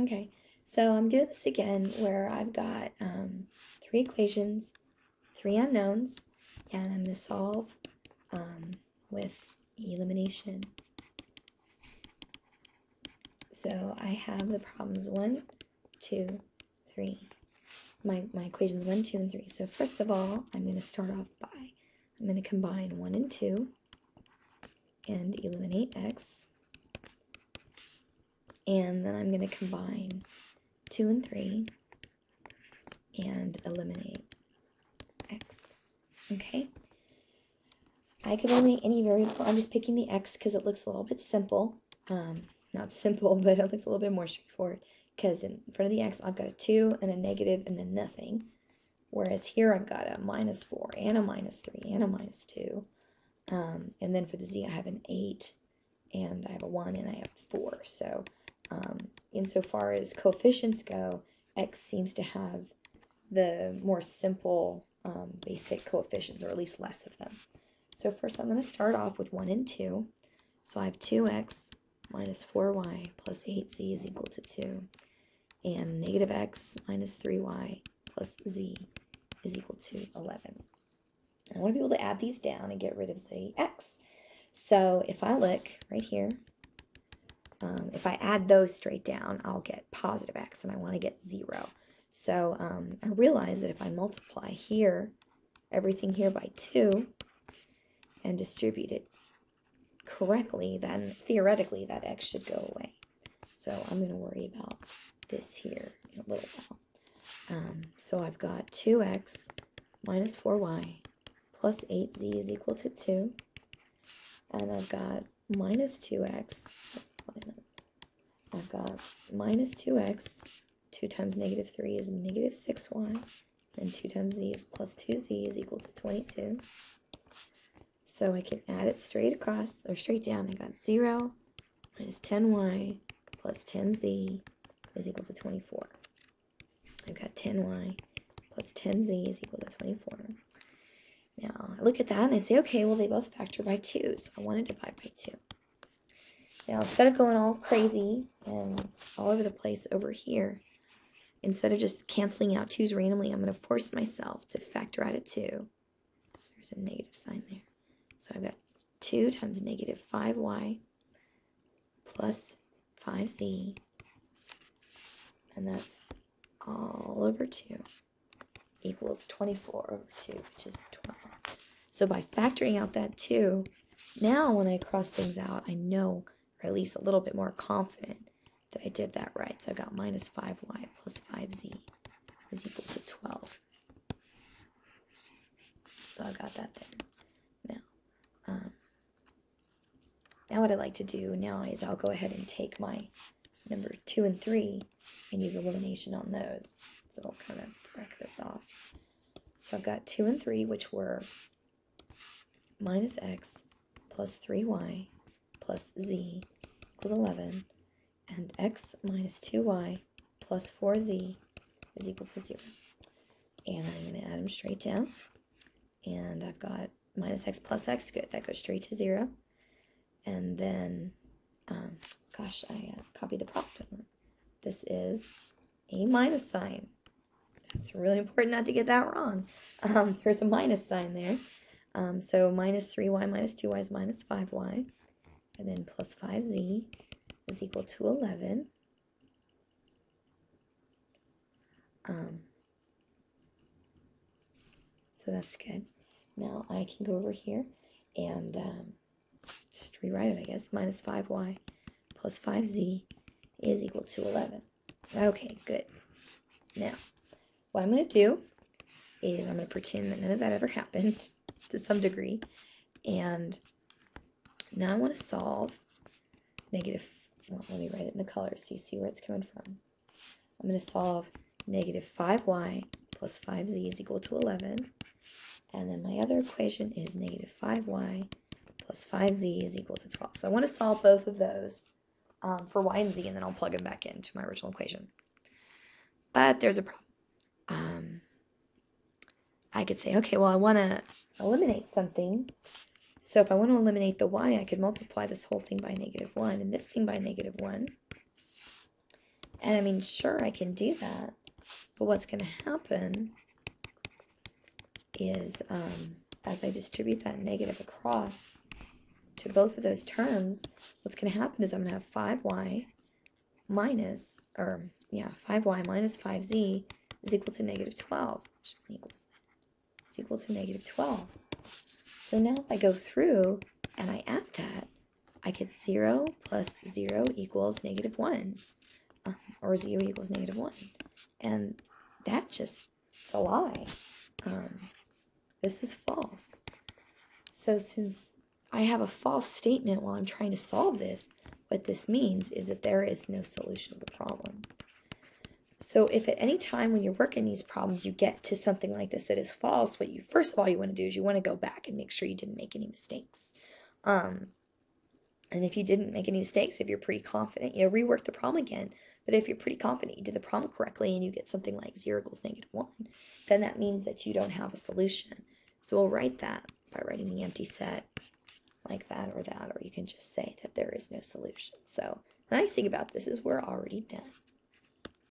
Okay, so I'm doing this again where I've got 3 equations, 3 unknowns, and I'm going to solve with elimination. So I have the problems 1, 2, 3. My equations 1, 2, and 3. So first of all, I'm going to start off by, I'm going to combine 1 and 2 and eliminate x. And then I'm going to combine 2 and 3 and eliminate x. Okay? I could eliminate any variable. I'm just picking the x because it looks a little bit simple. Not simple, but it looks a little bit more straightforward. Because in front of the x, I've got a 2 and a negative and then nothing. Whereas here, I've got a -4 and a -3 and a -2. And then for the z, I have an 8 and I have a 1 and I have 4. So insofar as coefficients go, x seems to have the more simple basic coefficients, or at least less of them. So first I'm going to start off with 1 and 2. So I have 2x minus 4y plus 8z is equal to 2. And negative x minus 3y plus z is equal to 11. I want to be able to add these down and get rid of the x. So if I look right here, if I add those straight down, I'll get positive x, and I want to get 0. So I realize that if I multiply here, everything here by 2, and distribute it correctly, then theoretically that x should go away. So I'm going to worry about this here in a little while. So I've got 2x minus 4y plus 8z is equal to 2. And I've got minus 2x. I've got minus 2x. 2 times negative 3 is negative 6y. And 2 times z is plus 2z is equal to 22. So I can add it straight across, or straight down. I got 0 minus 10y plus 10z is equal to 24. I've got 10y plus 10z is equal to 24. Now, I look at that and I say, okay, well, they both factor by 2, so I want to divide by 2. Now, instead of going all crazy and all over the place over here, instead of just canceling out 2's randomly, I'm going to force myself to factor out a 2. There's a negative sign there. So I've got 2 times negative 5y plus 5z, and that's all over 2 equals 24 over 2, which is 12. So by factoring out that 2, now when I cross things out, I know, or at least a little bit more confident, that I did that right. So I've got minus 5y plus 5z is equal to 12. So I've got that there. Now what I like to do now is I'll go ahead and take my number 2 and 3 and use elimination on those. So I'll kind of break this off. So I've got 2 and 3, which were minus x plus 3y plus z equals 11, and x minus 2y plus 4z is equal to 0. And I'm going to add them straight down. And I've got minus x plus x, good, that goes straight to 0. And then, gosh, I copied the problem. This is a minus sign. It's really important not to get that wrong. There's a minus sign there. So minus 3y minus 2y is minus 5y. And then plus 5z is equal to 11. So that's good. Now I can go over here and just rewrite it, I guess. Minus 5y plus 5z is equal to 11. Okay, good. Now, what I'm going to do is I'm going to pretend that none of that ever happened to some degree. And now I want to solve negative, well, let me write it in the colors so you see where it's coming from. I'm going to solve negative 5y plus 5z is equal to 11. And then my other equation is negative 5y plus 5z is equal to 12. So I want to solve both of those for y and z, and then I'll plug them back into my original equation. But there's a problem. I could say, okay, well, I want to eliminate something. So if I want to eliminate the y, I could multiply this whole thing by -1 and this thing by -1. And I mean, sure, I can do that. But what's going to happen is as I distribute that negative across to both of those terms, what's going to happen is I'm going to have 5y minus, 5y minus 5z is equal to negative 12, which is equal to negative 12. So now if I go through and I add that, I get 0 plus 0 equals negative 1, or 0 equals negative 1. And that just, it's a lie. This is false. So since I have a false statement while I'm trying to solve this, what this means is that there is no solution to the problem. So if at any time when you're working these problems you get to something like this that is false, what you first of all you want to do is you want to go back and make sure you didn't make any mistakes. And if you didn't make any mistakes, if you're pretty confident, rework the problem again. But if you're pretty confident you did the problem correctly and you get something like 0 equals negative 1, then that means that you don't have a solution. So we'll write that by writing the empty set like that, or you can just say that there is no solution. So the nice thing about this is we're already done.